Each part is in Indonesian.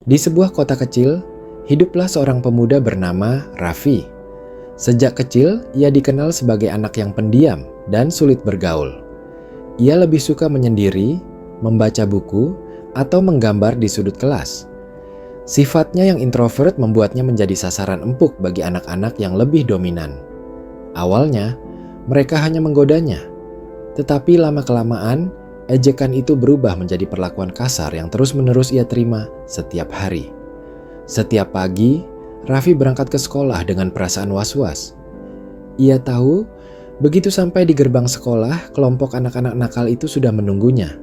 Di sebuah kota kecil, hiduplah seorang pemuda bernama Raffi. Sejak kecil, ia dikenal sebagai anak yang pendiam dan sulit bergaul. Ia lebih suka menyendiri, membaca buku, atau menggambar di sudut kelas. Sifatnya yang introvert membuatnya menjadi sasaran empuk bagi anak-anak yang lebih dominan. Awalnya, mereka hanya menggodanya, tetapi lama-kelamaan, ejekan itu berubah menjadi perlakuan kasar yang terus-menerus ia terima setiap hari. Setiap pagi, Raffi berangkat ke sekolah dengan perasaan was-was. Ia tahu, begitu sampai di gerbang sekolah, kelompok anak-anak nakal itu sudah menunggunya.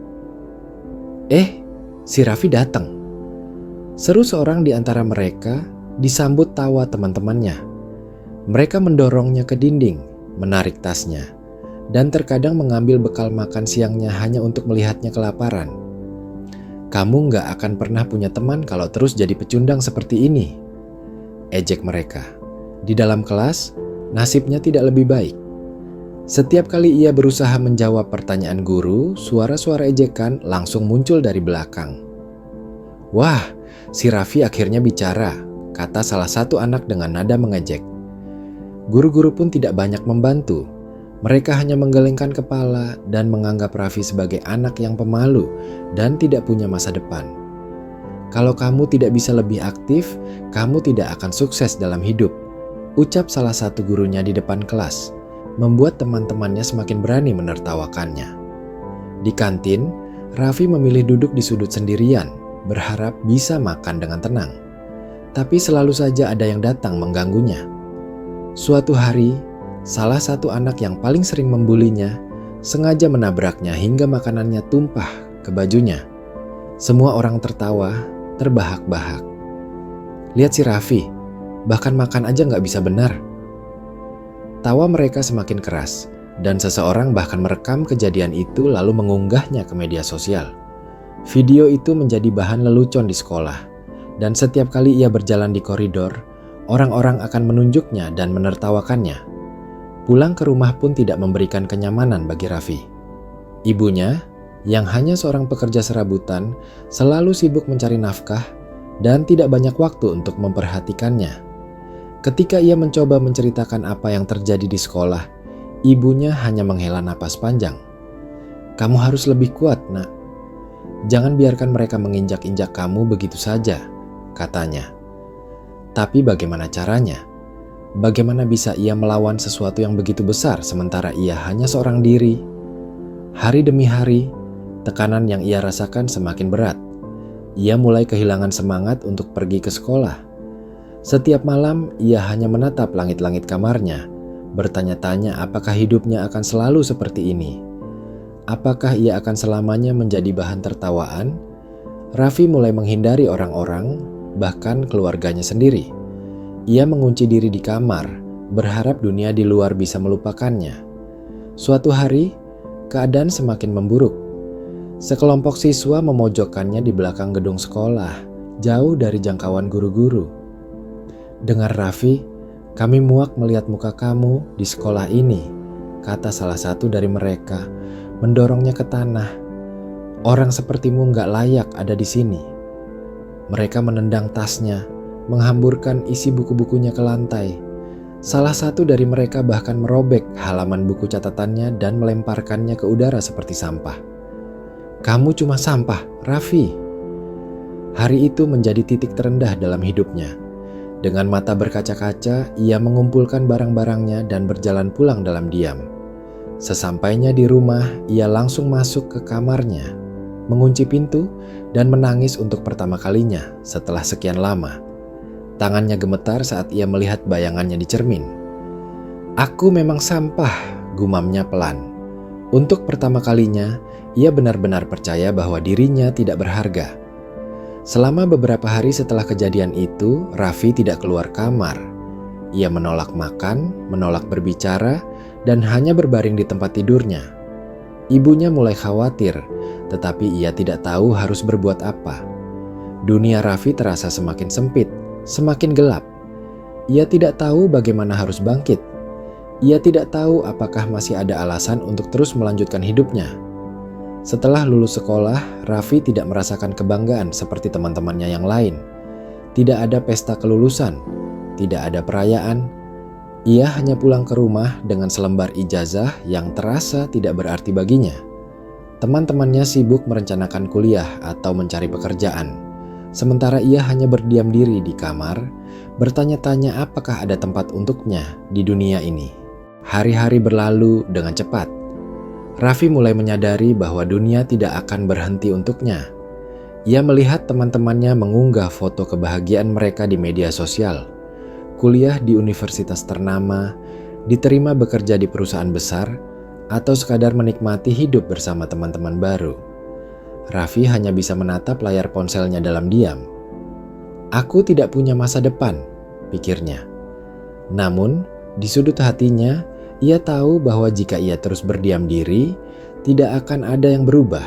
Si Raffi datang. Seru seorang di antara mereka, disambut tawa teman-temannya. Mereka mendorongnya ke dinding, menarik tasnya, dan terkadang mengambil bekal makan siangnya hanya untuk melihatnya kelaparan. "Kamu gak akan pernah punya teman kalau terus jadi pecundang seperti ini," ejek mereka. Di dalam kelas, nasibnya tidak lebih baik. Setiap kali ia berusaha menjawab pertanyaan guru, suara-suara ejekan langsung muncul dari belakang. "Wah, si Raffi akhirnya bicara," kata salah satu anak dengan nada mengejek. Guru-guru pun tidak banyak membantu. Mereka hanya menggelengkan kepala dan menganggap Raffi sebagai anak yang pemalu dan tidak punya masa depan. "Kalau kamu tidak bisa lebih aktif, kamu tidak akan sukses dalam hidup," ucap salah satu gurunya di depan kelas, membuat teman-temannya semakin berani menertawakannya. Di kantin, Raffi memilih duduk di sudut sendirian, berharap bisa makan dengan tenang. Tapi selalu saja ada yang datang mengganggunya. Suatu hari, salah satu anak yang paling sering membulinya sengaja menabraknya hingga makanannya tumpah ke bajunya. Semua orang tertawa, terbahak-bahak. "Lihat si Raffi, bahkan makan aja gak bisa benar." Tawa mereka semakin keras, dan seseorang bahkan merekam kejadian itu lalu mengunggahnya ke media sosial. Video itu menjadi bahan lelucon di sekolah, dan setiap kali ia berjalan di koridor, orang-orang akan menunjuknya dan menertawakannya. Pulang ke rumah pun tidak memberikan kenyamanan bagi Raffi. Ibunya, yang hanya seorang pekerja serabutan, selalu sibuk mencari nafkah dan tidak banyak waktu untuk memperhatikannya. Ketika ia mencoba menceritakan apa yang terjadi di sekolah, ibunya hanya menghela napas panjang. "Kamu harus lebih kuat, Nak. Jangan biarkan mereka menginjak-injak kamu begitu saja," katanya. Tapi bagaimana caranya? Bagaimana bisa ia melawan sesuatu yang begitu besar sementara ia hanya seorang diri? Hari demi hari, tekanan yang ia rasakan semakin berat. Ia mulai kehilangan semangat untuk pergi ke sekolah. Setiap malam, ia hanya menatap langit-langit kamarnya, bertanya-tanya apakah hidupnya akan selalu seperti ini. Apakah ia akan selamanya menjadi bahan tertawaan? Raffi mulai menghindari orang-orang, bahkan keluarganya sendiri. Ia mengunci diri di kamar, berharap dunia di luar bisa melupakannya. Suatu hari, keadaan semakin memburuk. Sekelompok siswa memojokkannya di belakang gedung sekolah, jauh dari jangkauan guru-guru. "Dengar Raffi, kami muak melihat muka kamu di sekolah ini," kata salah satu dari mereka, mendorongnya ke tanah. "Orang sepertimu gak layak ada di sini." Mereka menendang tasnya, menghamburkan isi buku-bukunya ke lantai. Salah satu dari mereka bahkan merobek halaman buku catatannya dan melemparkannya ke udara seperti sampah. "Kamu cuma sampah, Raffi." Hari itu menjadi titik terendah dalam hidupnya. Dengan mata berkaca-kaca, ia mengumpulkan barang-barangnya dan berjalan pulang dalam diam. Sesampainya di rumah, ia langsung masuk ke kamarnya, mengunci pintu, dan menangis untuk pertama kalinya setelah sekian lama. Tangannya gemetar saat ia melihat bayangannya di cermin. "Aku memang sampah," gumamnya pelan. Untuk pertama kalinya, ia benar-benar percaya bahwa dirinya tidak berharga. Selama beberapa hari setelah kejadian itu, Raffi tidak keluar kamar. Ia menolak makan, menolak berbicara, dan hanya berbaring di tempat tidurnya. Ibunya mulai khawatir, tetapi ia tidak tahu harus berbuat apa. Dunia Raffi terasa semakin sempit, semakin gelap. Ia tidak tahu bagaimana harus bangkit. Ia tidak tahu apakah masih ada alasan untuk terus melanjutkan hidupnya. Setelah lulus sekolah, Raffi tidak merasakan kebanggaan seperti teman-temannya yang lain. Tidak ada pesta kelulusan, tidak ada perayaan. Ia hanya pulang ke rumah dengan selembar ijazah yang terasa tidak berarti baginya. Teman-temannya sibuk merencanakan kuliah atau mencari pekerjaan, sementara ia hanya berdiam diri di kamar, bertanya-tanya apakah ada tempat untuknya di dunia ini. Hari-hari berlalu dengan cepat. Raffi mulai menyadari bahwa dunia tidak akan berhenti untuknya. Ia melihat teman-temannya mengunggah foto kebahagiaan mereka di media sosial. Kuliah di universitas ternama, diterima bekerja di perusahaan besar, atau sekadar menikmati hidup bersama teman-teman baru. Raffi hanya bisa menatap layar ponselnya dalam diam. "Aku tidak punya masa depan," pikirnya. Namun, di sudut hatinya, ia tahu bahwa jika ia terus berdiam diri, tidak akan ada yang berubah.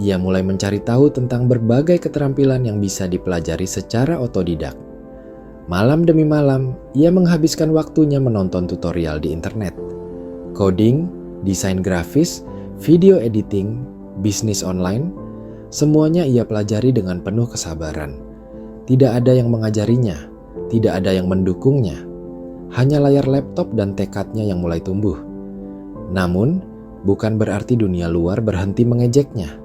Ia mulai mencari tahu tentang berbagai keterampilan yang bisa dipelajari secara otodidak. Malam demi malam, ia menghabiskan waktunya menonton tutorial di internet. Coding, desain grafis, video editing, bisnis online, semuanya ia pelajari dengan penuh kesabaran. Tidak ada yang mengajarinya, tidak ada yang mendukungnya. Hanya layar laptop dan tekadnya yang mulai tumbuh. Namun, bukan berarti dunia luar berhenti mengejeknya.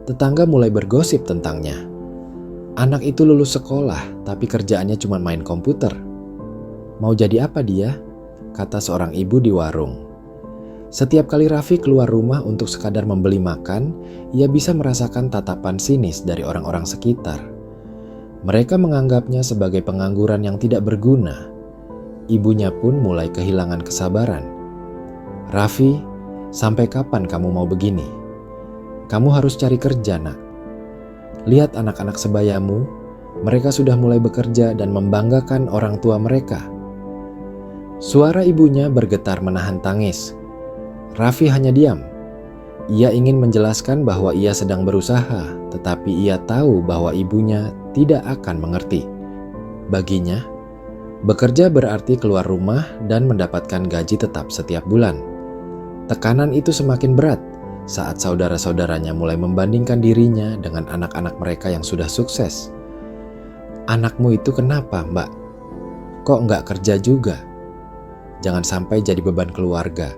Tetangga mulai bergosip tentangnya. Anak itu lulus sekolah, tapi kerjaannya cuma main komputer. "Mau jadi apa dia?" kata seorang ibu di warung. Setiap kali Raffi keluar rumah untuk sekadar membeli makan, ia bisa merasakan tatapan sinis dari orang-orang sekitar. Mereka menganggapnya sebagai pengangguran yang tidak berguna. Ibunya pun mulai kehilangan kesabaran. "Raffi, sampai kapan kamu mau begini? Kamu harus cari kerja, nak. Lihat anak-anak sebayamu, mereka sudah mulai bekerja dan membanggakan orang tua mereka." Suara ibunya bergetar menahan tangis. Raffi hanya diam. Ia ingin menjelaskan bahwa ia sedang berusaha, tetapi ia tahu bahwa ibunya tidak akan mengerti. Baginya, bekerja berarti keluar rumah dan mendapatkan gaji tetap setiap bulan. Tekanan itu semakin berat saat saudara-saudaranya mulai membandingkan dirinya dengan anak-anak mereka yang sudah sukses. "Anakmu itu kenapa, Mbak? Kok nggak kerja juga? Jangan sampai jadi beban keluarga,"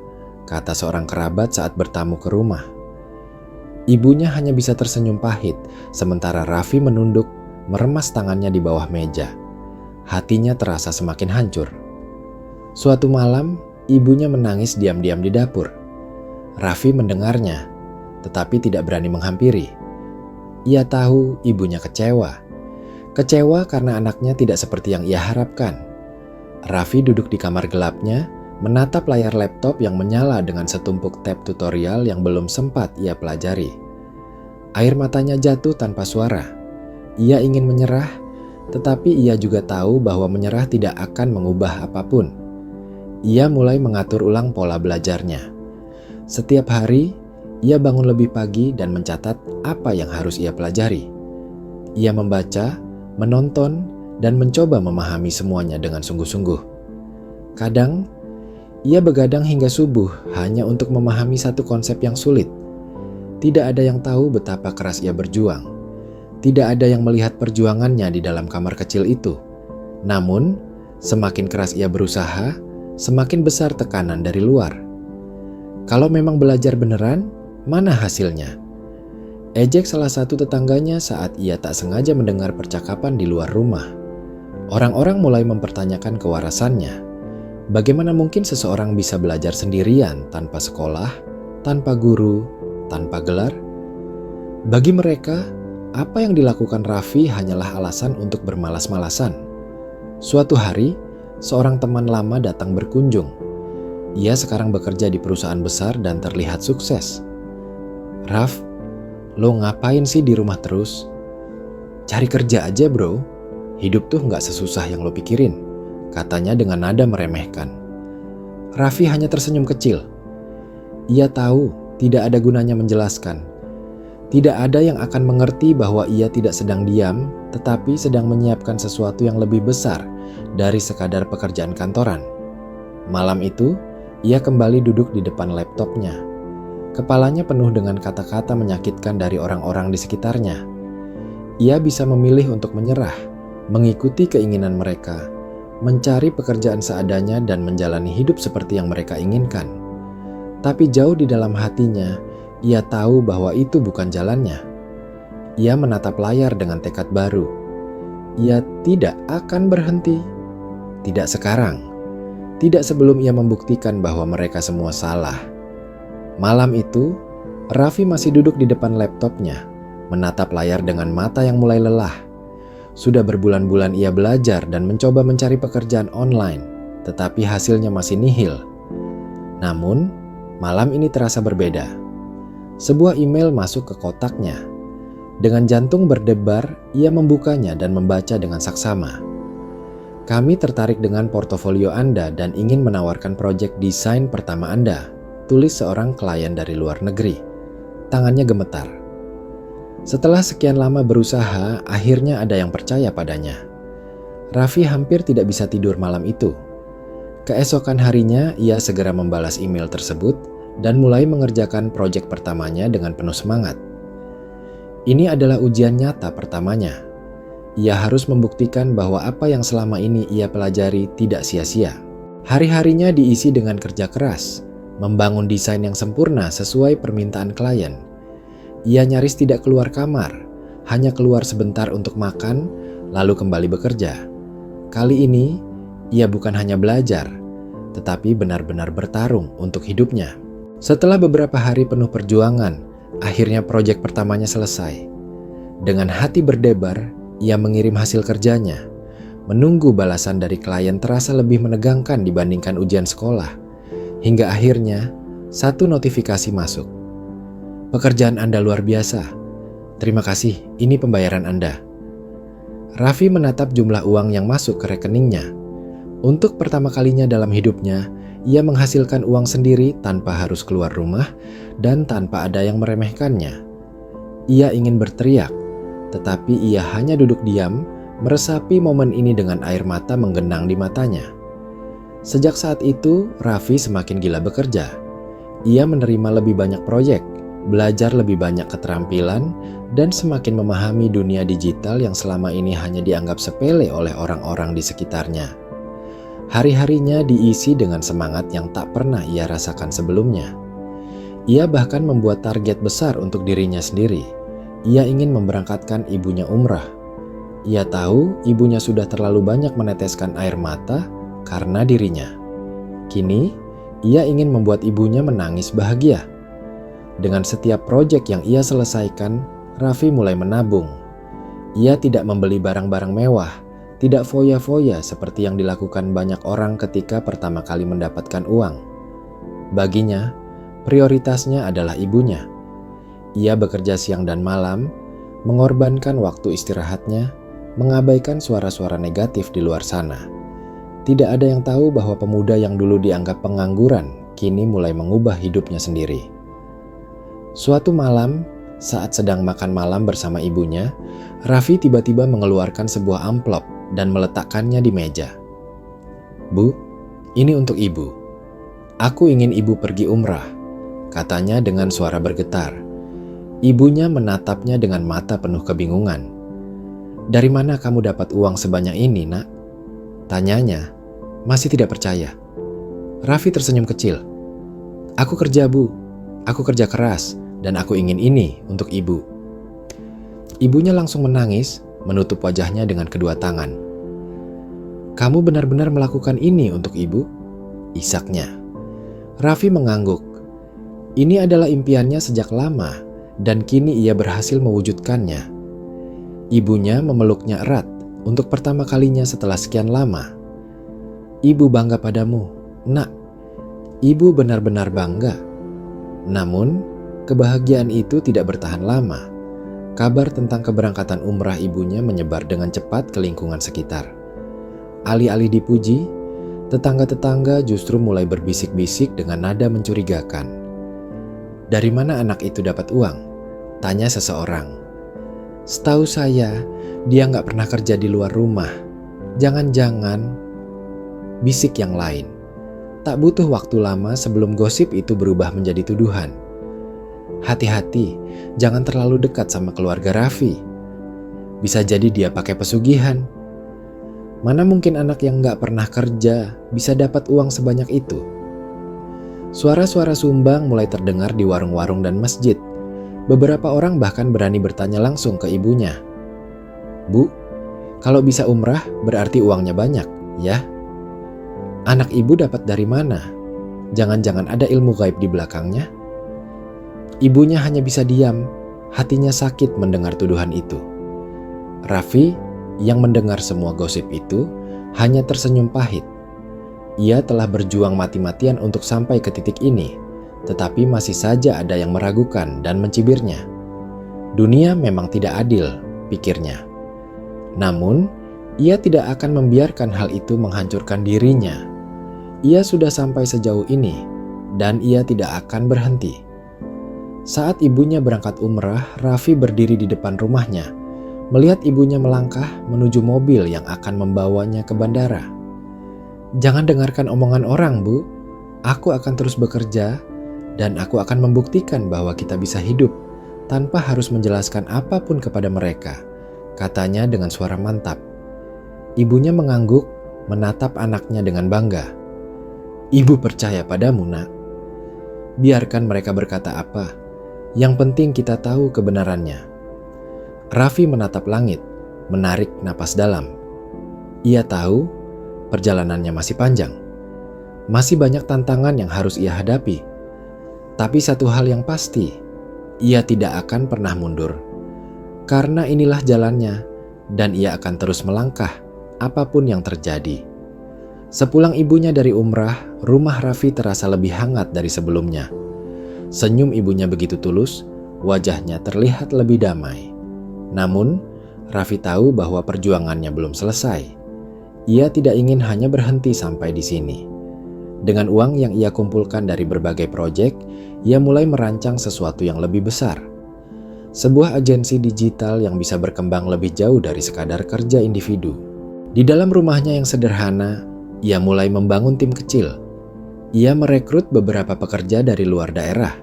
kata seorang kerabat saat bertamu ke rumah. Ibunya hanya bisa tersenyum pahit, sementara Raffi menunduk, meremas tangannya di bawah meja. Hatinya terasa semakin hancur. Suatu malam, ibunya menangis diam-diam di dapur. Raffi mendengarnya, tetapi tidak berani menghampiri. Ia tahu ibunya kecewa. Kecewa karena anaknya tidak seperti yang ia harapkan. Raffi duduk di kamar gelapnya, menatap layar laptop yang menyala dengan setumpuk tab tutorial yang belum sempat ia pelajari. Air matanya jatuh tanpa suara. Ia ingin menyerah, tetapi ia juga tahu bahwa menyerah tidak akan mengubah apapun. Ia mulai mengatur ulang pola belajarnya. Setiap hari, ia bangun lebih pagi dan mencatat apa yang harus ia pelajari. Ia membaca, menonton, dan mencoba memahami semuanya dengan sungguh-sungguh. Kadang, ia begadang hingga subuh hanya untuk memahami satu konsep yang sulit. Tidak ada yang tahu betapa keras ia berjuang. Tidak ada yang melihat perjuangannya di dalam kamar kecil itu. Namun, semakin keras ia berusaha, semakin besar tekanan dari luar. Kalau memang belajar beneran, mana hasilnya? Ejek salah satu tetangganya saat ia tak sengaja mendengar percakapan di luar rumah. Orang-orang mulai mempertanyakan kewarasannya. Bagaimana mungkin seseorang bisa belajar sendirian tanpa sekolah, tanpa guru, tanpa gelar? Bagi mereka, apa yang dilakukan Raffi hanyalah alasan untuk bermalas-malasan. Suatu hari, seorang teman lama datang berkunjung. Ia sekarang bekerja di perusahaan besar dan terlihat sukses. "Raff, lo ngapain sih di rumah terus?" "Cari kerja aja bro, hidup tuh gak sesusah yang lo pikirin," katanya dengan nada meremehkan. Raffi hanya tersenyum kecil. Ia tahu tidak ada gunanya menjelaskan. Tidak ada yang akan mengerti bahwa ia tidak sedang diam, tetapi sedang menyiapkan sesuatu yang lebih besar dari sekadar pekerjaan kantoran. Malam itu, ia kembali duduk di depan laptopnya. Kepalanya penuh dengan kata-kata menyakitkan dari orang-orang di sekitarnya. Ia bisa memilih untuk menyerah, mengikuti keinginan mereka, mencari pekerjaan seadanya dan menjalani hidup seperti yang mereka inginkan. Tapi jauh di dalam hatinya, ia tahu bahwa itu bukan jalannya. Ia menatap layar dengan tekad baru. Ia tidak akan berhenti. Tidak sekarang. Tidak sebelum ia membuktikan bahwa mereka semua salah. Malam itu, Raffi masih duduk di depan laptopnya, menatap layar dengan mata yang mulai lelah. Sudah berbulan-bulan ia belajar dan mencoba mencari pekerjaan online, tetapi hasilnya masih nihil. Namun, malam ini terasa berbeda. Sebuah email masuk ke kotaknya. Dengan jantung berdebar, ia membukanya dan membaca dengan saksama. Kami tertarik dengan portofolio Anda dan ingin menawarkan proyek desain pertama Anda, tulis seorang klien dari luar negeri. Tangannya gemetar. Setelah sekian lama berusaha, akhirnya ada yang percaya padanya. Raffi hampir tidak bisa tidur malam itu. Keesokan harinya, ia segera membalas email tersebut dan mulai mengerjakan proyek pertamanya dengan penuh semangat. Ini adalah ujian nyata pertamanya. Ia harus membuktikan bahwa apa yang selama ini ia pelajari tidak sia-sia. Hari-harinya diisi dengan kerja keras, membangun desain yang sempurna sesuai permintaan klien. Ia nyaris tidak keluar kamar, hanya keluar sebentar untuk makan, lalu kembali bekerja. Kali ini, ia bukan hanya belajar, tetapi benar-benar bertarung untuk hidupnya. Setelah beberapa hari penuh perjuangan, akhirnya proyek pertamanya selesai. Dengan hati berdebar, ia mengirim hasil kerjanya. Menunggu balasan dari klien terasa lebih menegangkan dibandingkan ujian sekolah. Hingga akhirnya, satu notifikasi masuk. Pekerjaan Anda luar biasa. Terima kasih, ini pembayaran Anda. Raffi menatap jumlah uang yang masuk ke rekeningnya. Untuk pertama kalinya dalam hidupnya, ia menghasilkan uang sendiri tanpa harus keluar rumah dan tanpa ada yang meremehkannya. Ia ingin berteriak, tetapi ia hanya duduk diam, meresapi momen ini dengan air mata menggenang di matanya. Sejak saat itu, Raffi semakin gila bekerja. Ia menerima lebih banyak proyek, belajar lebih banyak keterampilan, dan semakin memahami dunia digital yang selama ini hanya dianggap sepele oleh orang-orang di sekitarnya. Hari-harinya diisi dengan semangat yang tak pernah ia rasakan sebelumnya. Ia bahkan membuat target besar untuk dirinya sendiri. Ia ingin memberangkatkan ibunya umrah. Ia tahu ibunya sudah terlalu banyak meneteskan air mata karena dirinya. Kini, ia ingin membuat ibunya menangis bahagia. Dengan setiap proyek yang ia selesaikan, Raffi mulai menabung. Ia tidak membeli barang-barang mewah, tidak foya-foya seperti yang dilakukan banyak orang ketika pertama kali mendapatkan uang. Baginya, prioritasnya adalah ibunya. Ia bekerja siang dan malam, mengorbankan waktu istirahatnya, mengabaikan suara-suara negatif di luar sana. Tidak ada yang tahu bahwa pemuda yang dulu dianggap pengangguran, kini mulai mengubah hidupnya sendiri. Suatu malam, saat sedang makan malam bersama ibunya, Raffi tiba-tiba mengeluarkan sebuah amplop dan meletakkannya di meja. "Bu, ini untuk ibu. Aku ingin ibu pergi umrah," katanya dengan suara bergetar. Ibunya menatapnya dengan mata penuh kebingungan. "Dari mana kamu dapat uang sebanyak ini, Nak?" tanyanya, masih tidak percaya. Raffi tersenyum kecil. "Aku kerja, Bu. Aku kerja keras dan aku ingin ini untuk ibu." Ibunya langsung menangis, menutup wajahnya dengan kedua tangan. "Kamu benar-benar melakukan ini untuk ibu?" isaknya. Raffi mengangguk. Ini adalah impiannya sejak lama, dan kini ia berhasil mewujudkannya. Ibunya memeluknya erat untuk pertama kalinya setelah sekian lama. "Ibu bangga padamu, Nak. Ibu benar-benar bangga." Namun, kebahagiaan itu tidak bertahan lama. Kabar tentang keberangkatan umrah ibunya menyebar dengan cepat ke lingkungan sekitar. Alih-alih dipuji, tetangga-tetangga justru mulai berbisik-bisik dengan nada mencurigakan. "Dari mana anak itu dapat uang?" tanya seseorang. "Setahu saya, dia nggak pernah kerja di luar rumah. Jangan-jangan," bisik yang lain. Tak butuh waktu lama sebelum gosip itu berubah menjadi tuduhan. "Hati-hati, jangan terlalu dekat sama keluarga Raffi. Bisa jadi dia pakai pesugihan. Mana mungkin anak yang nggak pernah kerja bisa dapat uang sebanyak itu? Suara-suara sumbang mulai terdengar di warung-warung dan masjid. Beberapa orang bahkan berani bertanya langsung ke ibunya. "Bu, kalau bisa umrah berarti uangnya banyak, ya? Anak ibu dapat dari mana? Jangan-jangan ada ilmu gaib di belakangnya?" Ibunya hanya bisa diam, hatinya sakit mendengar tuduhan itu. Raffi yang mendengar semua gosip itu hanya tersenyum pahit. Ia telah berjuang mati-matian untuk sampai ke titik ini, tetapi masih saja ada yang meragukan dan mencibirnya. Dunia memang tidak adil, pikirnya. Namun, ia tidak akan membiarkan hal itu menghancurkan dirinya. Ia sudah sampai sejauh ini, dan ia tidak akan berhenti. Saat ibunya berangkat umrah, Raffi berdiri di depan rumahnya, melihat ibunya melangkah menuju mobil yang akan membawanya ke bandara. "Jangan dengarkan omongan orang, Bu. Aku akan terus bekerja, dan aku akan membuktikan bahwa kita bisa hidup tanpa harus menjelaskan apapun kepada mereka," katanya dengan suara mantap. Ibunya mengangguk, menatap anaknya dengan bangga. "Ibu percaya padamu, Nak. Biarkan mereka berkata apa. Yang penting kita tahu kebenarannya." Raffi menatap langit, menarik napas dalam. Ia tahu perjalanannya masih panjang. Masih banyak tantangan yang harus ia hadapi. Tapi satu hal yang pasti, ia tidak akan pernah mundur. Karena inilah jalannya, dan ia akan terus melangkah apapun yang terjadi. Sepulang ibunya dari umrah, rumah Raffi terasa lebih hangat dari sebelumnya. Senyum ibunya begitu tulus, wajahnya terlihat lebih damai. Namun, Raffi tahu bahwa perjuangannya belum selesai. Ia tidak ingin hanya berhenti sampai di sini. Dengan uang yang ia kumpulkan dari berbagai proyek, ia mulai merancang sesuatu yang lebih besar. Sebuah agensi digital yang bisa berkembang lebih jauh dari sekadar kerja individu. Di dalam rumahnya yang sederhana, ia mulai membangun tim kecil. Ia merekrut beberapa pekerja dari luar daerah.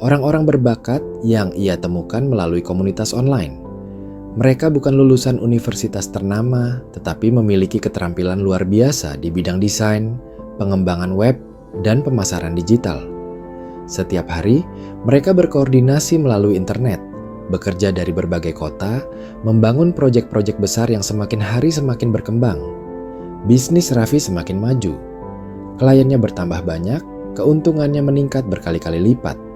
Orang-orang berbakat yang ia temukan melalui komunitas online. Mereka bukan lulusan universitas ternama, tetapi memiliki keterampilan luar biasa di bidang desain, pengembangan web, dan pemasaran digital. Setiap hari, mereka berkoordinasi melalui internet, bekerja dari berbagai kota, membangun proyek-proyek besar yang semakin hari semakin berkembang. Bisnis Raffi semakin maju. Kliennya bertambah banyak, keuntungannya meningkat berkali-kali lipat.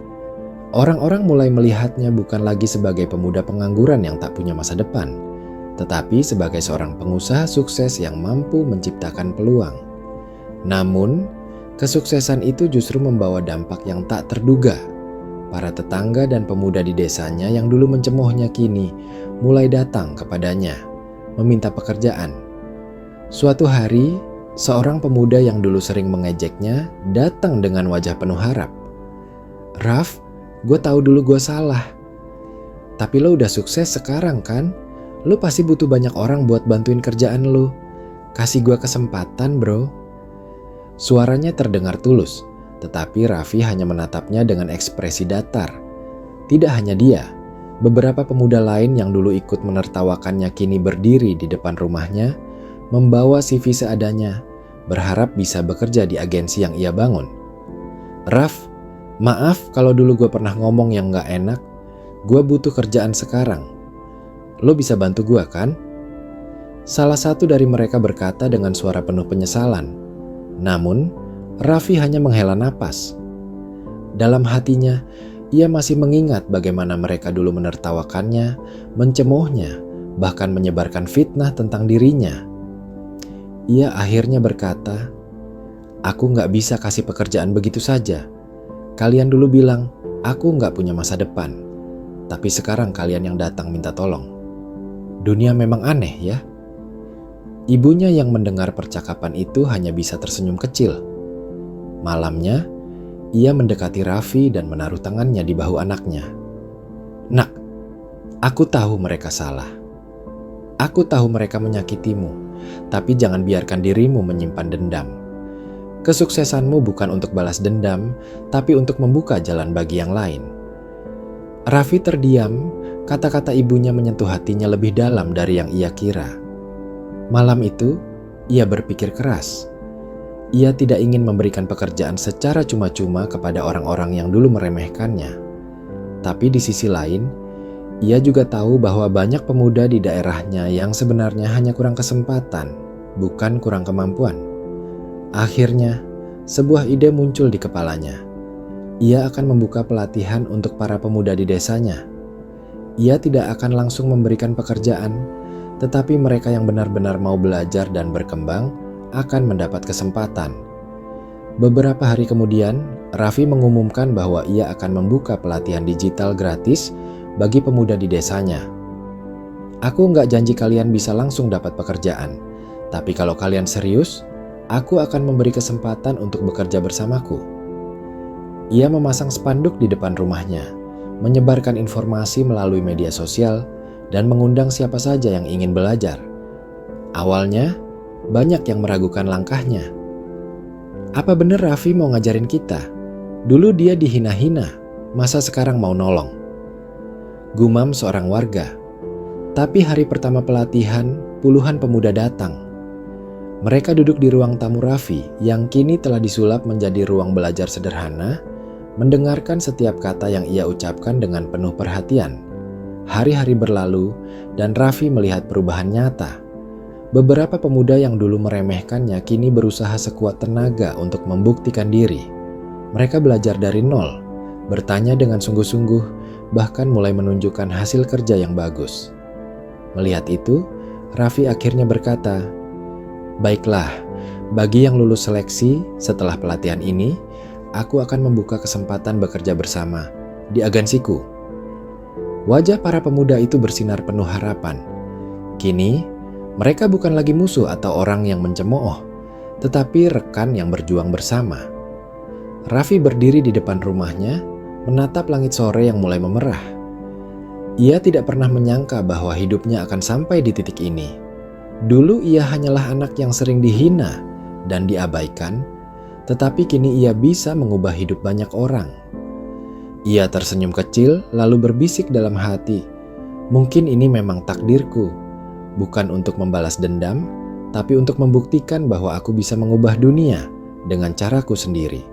Orang-orang mulai melihatnya bukan lagi sebagai pemuda pengangguran yang tak punya masa depan, tetapi sebagai seorang pengusaha sukses yang mampu menciptakan peluang. Namun, kesuksesan itu justru membawa dampak yang tak terduga. Para tetangga dan pemuda di desanya yang dulu mencemoohnya kini mulai datang kepadanya, meminta pekerjaan. Suatu hari, seorang pemuda yang dulu sering mengejeknya datang dengan wajah penuh harap. "Raf, gue tahu dulu gue salah. Tapi lo udah sukses sekarang kan? Lo pasti butuh banyak orang buat bantuin kerjaan lo. Kasih gue kesempatan, bro." Suaranya terdengar tulus, tetapi Raffi hanya menatapnya dengan ekspresi datar. Tidak hanya dia, beberapa pemuda lain yang dulu ikut menertawakannya kini berdiri di depan rumahnya, membawa CV seadanya, berharap bisa bekerja di agensi yang ia bangun. "Raf, maaf kalau dulu gue pernah ngomong yang gak enak. Gue butuh kerjaan sekarang. Lo bisa bantu gue kan?" Salah satu dari mereka berkata dengan suara penuh penyesalan. Namun, Raffi hanya menghela napas. Dalam hatinya, ia masih mengingat bagaimana mereka dulu menertawakannya, mencemoohnya, bahkan menyebarkan fitnah tentang dirinya. Ia akhirnya berkata, "Aku gak bisa kasih pekerjaan begitu saja. Kalian dulu bilang, aku gak punya masa depan. Tapi sekarang kalian yang datang minta tolong. Dunia memang aneh ya." Ibunya yang mendengar percakapan itu hanya bisa tersenyum kecil. Malamnya, ia mendekati Raffi dan menaruh tangannya di bahu anaknya. "Nak, aku tahu mereka salah. Aku tahu mereka menyakitimu, tapi jangan biarkan dirimu menyimpan dendam. Kesuksesanmu bukan untuk balas dendam, tapi untuk membuka jalan bagi yang lain." Raffi terdiam, kata-kata ibunya menyentuh hatinya lebih dalam dari yang ia kira. Malam itu, ia berpikir keras. Ia tidak ingin memberikan pekerjaan secara cuma-cuma kepada orang-orang yang dulu meremehkannya. Tapi di sisi lain, ia juga tahu bahwa banyak pemuda di daerahnya yang sebenarnya hanya kurang kesempatan, bukan kurang kemampuan. Akhirnya, sebuah ide muncul di kepalanya. Ia akan membuka pelatihan untuk para pemuda di desanya. Ia tidak akan langsung memberikan pekerjaan, tetapi mereka yang benar-benar mau belajar dan berkembang akan mendapat kesempatan. Beberapa hari kemudian, Raffi mengumumkan bahwa ia akan membuka pelatihan digital gratis bagi pemuda di desanya. Aku nggak janji kalian bisa langsung dapat pekerjaan, tapi kalau kalian serius, aku akan memberi kesempatan untuk bekerja bersamaku. Ia memasang spanduk di depan rumahnya, menyebarkan informasi melalui media sosial, dan mengundang siapa saja yang ingin belajar. Awalnya, banyak yang meragukan langkahnya. Apa bener Raffi mau ngajarin kita? Dulu dia dihina-hina, masa sekarang mau nolong? Gumam seorang warga. Tapi hari pertama pelatihan, puluhan pemuda datang. Mereka duduk di ruang tamu Raffi yang kini telah disulap menjadi ruang belajar sederhana, mendengarkan setiap kata yang ia ucapkan dengan penuh perhatian. Hari-hari berlalu dan Raffi melihat perubahan nyata. Beberapa pemuda yang dulu meremehkannya kini berusaha sekuat tenaga untuk membuktikan diri. Mereka belajar dari nol, bertanya dengan sungguh-sungguh, bahkan mulai menunjukkan hasil kerja yang bagus. Melihat itu, Raffi akhirnya berkata, "Baiklah, bagi yang lulus seleksi setelah pelatihan ini, aku akan membuka kesempatan bekerja bersama di agensiku." Wajah para pemuda itu bersinar penuh harapan. Kini, mereka bukan lagi musuh atau orang yang mencemooh, tetapi rekan yang berjuang bersama. Raffi berdiri di depan rumahnya, menatap langit sore yang mulai memerah. Ia tidak pernah menyangka bahwa hidupnya akan sampai di titik ini. Dulu ia hanyalah anak yang sering dihina dan diabaikan, tetapi kini ia bisa mengubah hidup banyak orang. Ia tersenyum kecil lalu berbisik dalam hati, "Mungkin ini memang takdirku, bukan untuk membalas dendam, tapi untuk membuktikan bahwa aku bisa mengubah dunia dengan caraku sendiri."